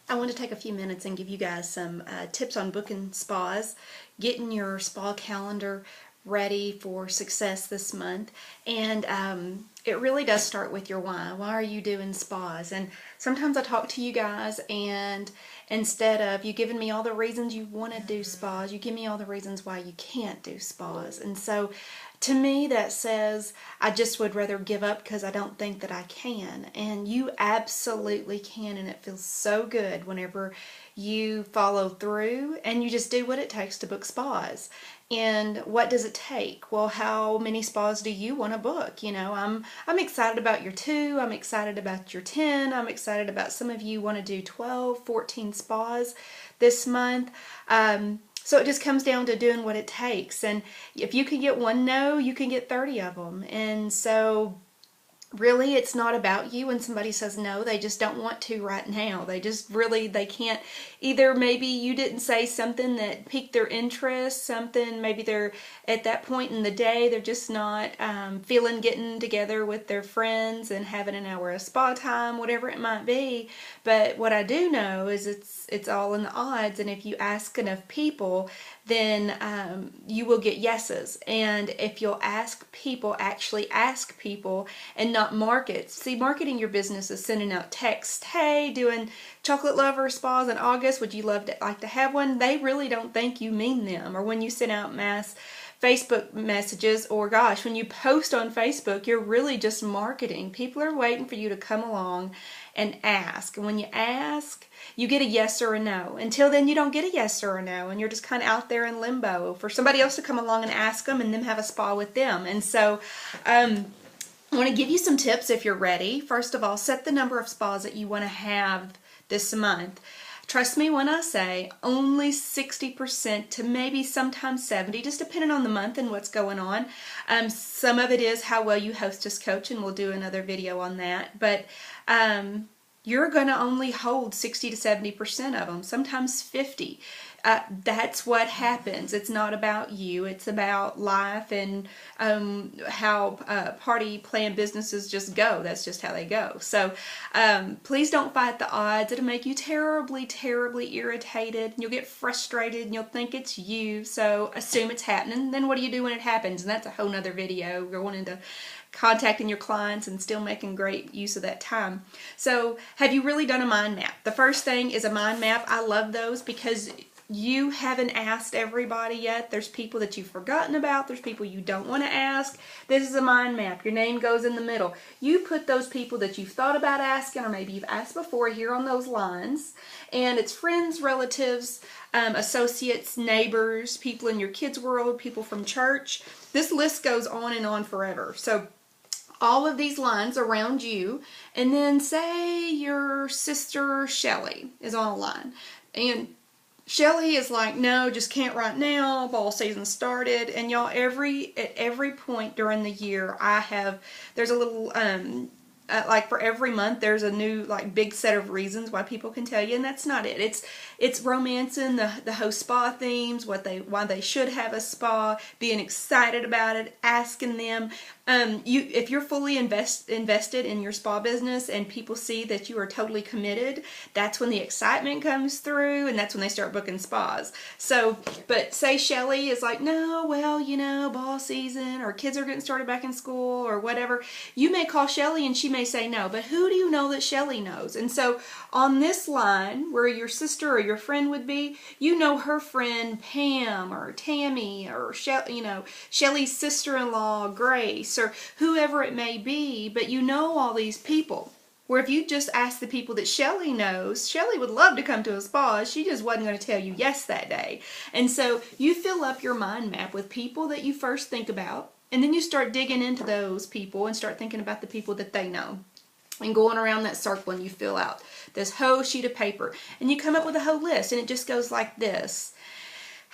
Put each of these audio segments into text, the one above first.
I want to take a few minutes and give you guys some tips on booking spas, getting your spa calendar ready for success this month. And it really does start with your why. Why are you doing spas? And sometimes I talk to you guys, and instead of you giving me all the reasons you want to do spas, you give me all the reasons why you can't do spas. And so to me, that says I just would rather give up because I don't think that I can. And you absolutely can, and it feels so good whenever you follow through and you just do what it takes to book spas. And what does it take? Well, how many spas do you want to book? You know, I'm excited about your 2, I'm excited about your 10, I'm excited about some of you want to do 12, 14 spas this month. So it just comes down to doing what it takes. And if you can get one no, you can get 30 of them. And so really it's not about you when somebody says no. They just don't want to right now. They just really, they can't. Either maybe you didn't say something that piqued their interest, something maybe they're at that point in the day they're just not feeling getting together with their friends and having an hour of spa time, whatever it might be. But what I do know is it's all in the odds, and if you ask enough people, then you will get yeses. And if you'll ask people, actually ask people, and not market. See, marketing your business is sending out text, hey, doing chocolate lover spas in August, would you like to have one? They really don't think you mean them. Or when you send out mass Facebook messages, or gosh, when you post on Facebook, you're really just marketing. People are waiting for you to come along and ask. And when you ask, you get a yes or a no. Until then, you don't get a yes or a no, and you're just kind of out there in limbo for somebody else to come along and ask them and them have a spa with them. And so I want to give you some tips if you're ready. First of all, set the number of spas that you want to have this month. Trust me when I say only 60% to maybe sometimes 70, just depending on the month and what's going on. Some of it is how well you hostess coach, and we'll do another video on that. But you're going to only hold 60 to 70% of them, sometimes 50. That's what happens. It's not about you. It's about life and how party plan businesses just go. That's just how they go. So please don't fight the odds. It'll make you terribly, terribly irritated. You'll get frustrated and you'll think it's you. So assume it's happening. Then what do you do when it happens? And that's a whole nother video. Going into contacting your clients and still making great use of that time. So have you really done a mind map? The first thing is a mind map. I love those because you haven't asked everybody yet. There's people that you've forgotten about. There's people you don't want to ask. This is a mind map. Your name goes in the middle. You put those people that you've thought about asking, or maybe you've asked before, here on those lines. And it's friends, relatives, associates, neighbors, people in your kids' world, people from church. This list goes on and on forever. So all of these lines around you, and then say your sister Shelly is on a line, and Shelly is like, no, just can't right now, ball season started. And y'all, at every point during the year, there's a little like for every month there's a new like big set of reasons why people can tell you, and that's not it. It's romancing the host spa themes, why they should have a spa, being excited about it, asking them. If you're fully invested in your spa business and people see that you are totally committed, that's when the excitement comes through, and that's when they start booking spas. So, but say Shelly is like, no, well, you know, ball season, or kids are getting started back in school, or whatever. You may call Shelly and she may say no, but who do you know that Shelly knows? And so on this line where your sister or your friend would be, you know her friend Pam or Tammy, or Shelly's sister-in-law Grace, or whoever it may be, but you know all these people. Where if you just ask the people that Shelly knows, Shelly would love to come to a spa. She just wasn't going to tell you yes that day. And so you fill up your mind map with people that you first think about, and then you start digging into those people and start thinking about the people that they know. And going around that circle, and you fill out this whole sheet of paper. And you come up with a whole list, and it just goes like this.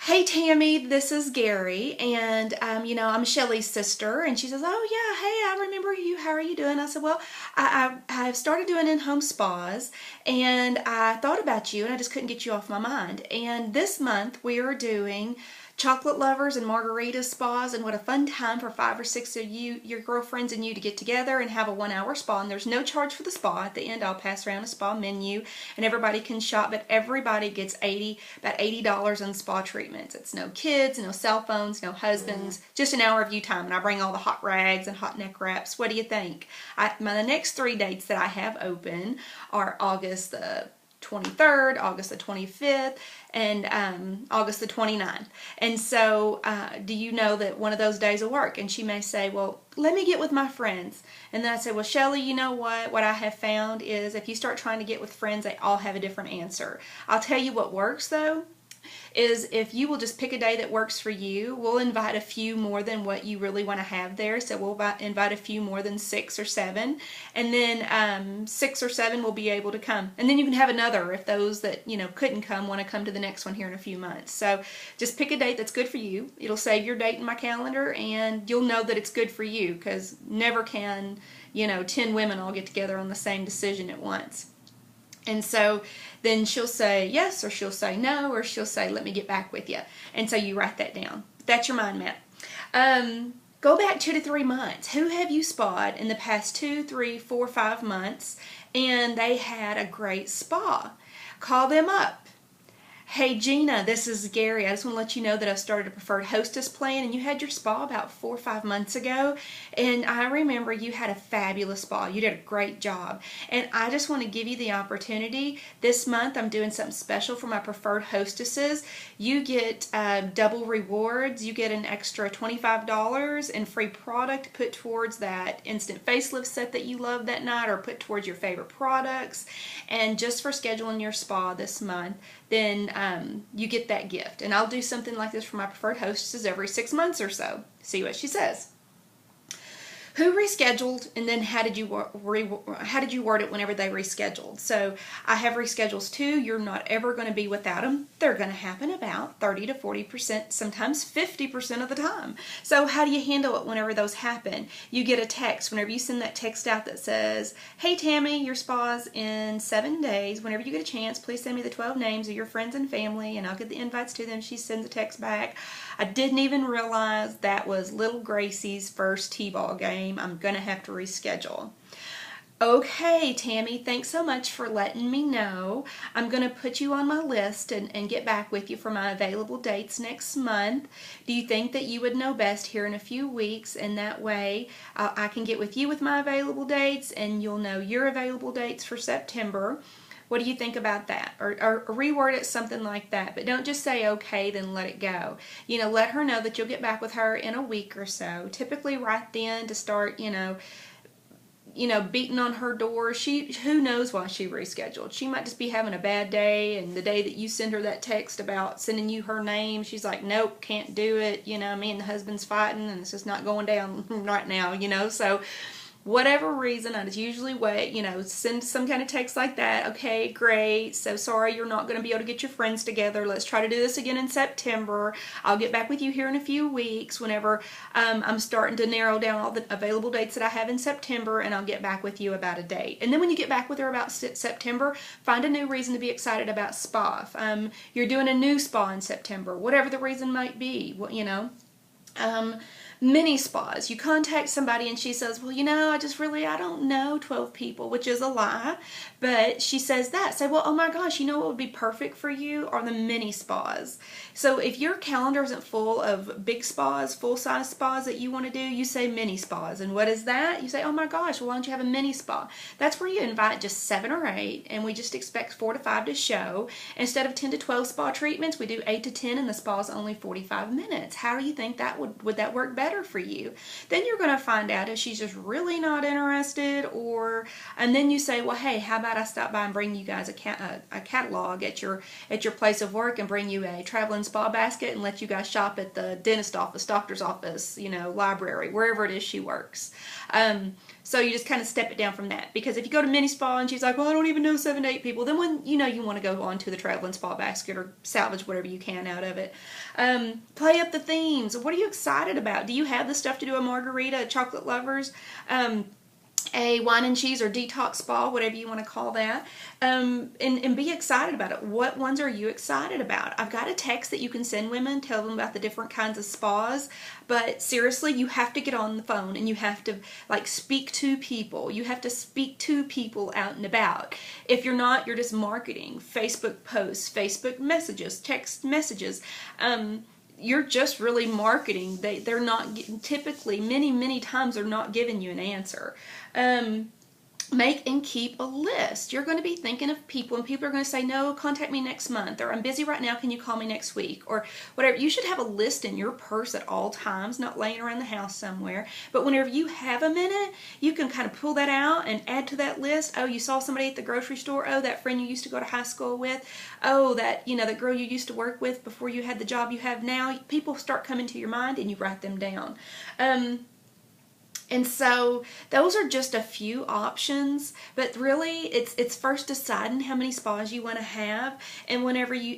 Hey Tammy, this is Gary, and I'm Shelly's sister. And she says, oh yeah, hey, I remember you, how are you doing? I said, well, I've started doing in-home spas, and I thought about you, and I just couldn't get you off my mind. And this month we are doing chocolate lovers and margarita spas, and what a fun time for 5 or 6 of you, your girlfriends and you, to get together and have a 1-hour spa. And there's no charge for the spa. At the end, I'll pass around a spa menu and everybody can shop, but everybody gets about $80 on spa treatments. It's no kids, no cell phones, no husbands, just an hour of you time. And I bring all the hot rags and hot neck wraps. What do you think? The next 3 dates that I have open are August the 23rd, August the 25th, and August the 29th. And so do you know that one of those days will work? And she may say, well, let me get with my friends. And then I say, well, Shelly, you know what I have found is if you start trying to get with friends, they all have a different answer. I'll tell you what works though, is if you will just pick a day that works for you. We'll invite a few more than what you really want to have there. So we'll invite a few more than 6 or 7. And then 6 or 7 will be able to come. And then you can have another if those that, couldn't come want to come to the next one here in a few months. So just pick a date that's good for you. It'll save your date in my calendar and you'll know that it's good for you, because never can, 10 women all get together on the same decision at once. And so then she'll say yes, or she'll say no, or she'll say, let me get back with you. And so you write that down. That's your mind map. Go back 2 to 3 months. Who have you spa'd in the past 2, 3, 4, 5 months and they had a great spa? Call them up. Hey Gina, this is Gary. I just want to let you know that I started a preferred hostess plan, and you had your spa about 4 or 5 months ago, and I remember you had a fabulous spa. You did a great job, and I just want to give you the opportunity. This month I'm doing something special for my preferred hostesses. You get double rewards. You get an extra $25 and free product put towards that instant facelift set that you love that night, or put towards your favorite products. And just for scheduling your spa this month, then you get that gift. And I'll do something like this for my preferred hostesses every 6 months or so. See what she says. Who rescheduled, and then how did you word it whenever they rescheduled? So I have reschedules too. You're not ever going to be without them. They're going to happen about 30 to 40%, sometimes 50% of the time. So how do you handle it whenever those happen? You get a text whenever you send that text out that says, hey Tammy, your spa's in 7 days. Whenever you get a chance, please send me the 12 names of your friends and family, and I'll get the invites to them. She sends a text back. I didn't even realize that was little Gracie's first T-ball game. I'm going to have to reschedule. Okay, Tammy, thanks so much for letting me know. I'm going to put you on my list and get back with you for my available dates next month. Do you think that you would know best here in a few weeks, and that way I can get with you with my available dates and you'll know your available dates for September? What do you think about that? Or reword it something like that. But don't just say okay, then let it go. Let her know that you'll get back with her in a week or so. Typically right then to start, beating on her door. Who knows why she rescheduled. She might just be having a bad day, and the day that you send her that text about sending you her name, she's like, nope, can't do it. Me and the husband's fighting and it's just not going down right now, so whatever reason, I just usually wait, send some kind of text like that. Okay, great. So sorry you're not going to be able to get your friends together. Let's try to do this again in September. I'll get back with you here in a few weeks whenever I'm starting to narrow down all the available dates that I have in September, and I'll get back with you about a date. And then when you get back with her about September, find a new reason to be excited about spa. You're doing a new spa in September, whatever the reason might be, mini spas. You contact somebody and she says, well, I don't know 12 people, which is a lie, but she says that. Say, well, oh my gosh, what would be perfect for you are the mini spas. So if your calendar isn't full of big spas, full-size spas that you want to do, you say mini spas. And what is that? You say, oh my gosh, well, why don't you have a mini spa? That's where you invite just 7 or 8, and we just expect 4 to 5 to show. Instead of 10 to 12 spa treatments, we do 8 to 10, and the spa's only 45 minutes. How do you think that would that work better for you? Then you're going to find out if she's just really not interested, and then you say, well, hey, how about I stop by and bring you guys a catalog at your place of work, and bring you a traveling spa basket, and let you guys shop at the dentist office, doctor's office, library, wherever it is she works. So you just kind of step it down from that. Because if you go to mini spa and she's like, well, I don't even know 7 to 8 people, then when you want to go on to the traveling spa basket or salvage whatever you can out of it. Play up the themes. What are you excited about? Do you have the stuff to do a margarita, chocolate lovers? a wine and cheese or detox spa, whatever you want to call that, and be excited about it. What ones are you excited about? I've got a text that you can send women, tell them about the different kinds of spas, but seriously, you have to get on the phone and you have to like speak to people. You have to speak to people out and about. If you're not, you're just marketing, Facebook posts, Facebook messages, text messages. You're just really marketing. They're not typically, many times they're not giving you an answer. Make and keep a list. You're going to be thinking of people, and people are going to say, no, contact me next month, or I'm busy right now, can you call me next week, or whatever. You should have a list in your purse at all times, not laying around the house somewhere. But whenever you have a minute, you can kind of pull that out and add to that list. Oh, you saw somebody at the grocery store. Oh, that friend you used to go to high school with. Oh, that, that girl you used to work with before you had the job you have now. People start coming to your mind and you write them down. And so those are just a few options, but really it's first deciding how many spas you want to have, and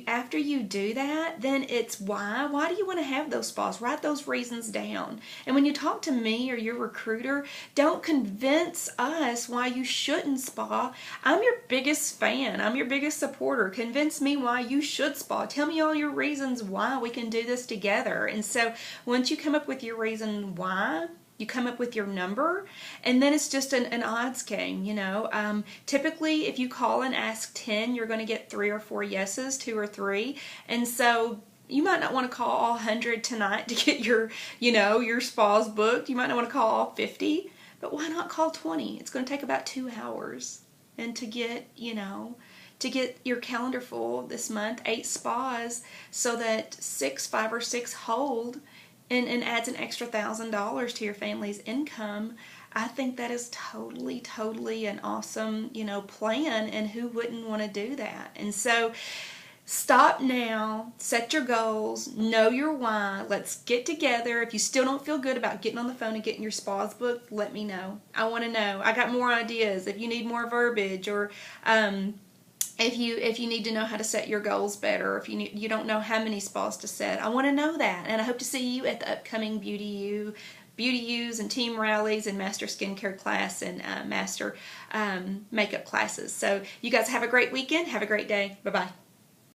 after you do that, then it's why do you want to have those spas? Write those reasons down. And when you talk to me or your recruiter, don't convince us why you shouldn't spa. I'm your biggest fan. I'm your biggest supporter. Convince me why you should spa. Tell me all your reasons why we can do this together. And so once you come up with your reason why, you come up with your number, and then it's just an odds game, Typically, if you call and ask 10, you're going to get 3 or 4 yeses, 2 or 3. And so you might not want to call all 100 tonight to get your spas booked. You might not want to call all 50, but why not call 20? It's going to take about 2 hours. And to get your calendar full this month, 8 spas, so that 5 or 6 hold, and adds an extra $1,000 to your family's income. I think that is totally an awesome, plan, and who wouldn't want to do that? And so stop now, set your goals, know your why. Let's get together. If you still don't feel good about getting on the phone and getting your spas booked, let me know. I want to know. I got more ideas. If you need more verbiage, or if you need to know how to set your goals better, if you don't know how many spas to set, I want to know that. And I hope to see you at the upcoming Beauty U's and team rallies and master skincare class and master makeup classes. So you guys have a great weekend. Have a great day. Bye-bye.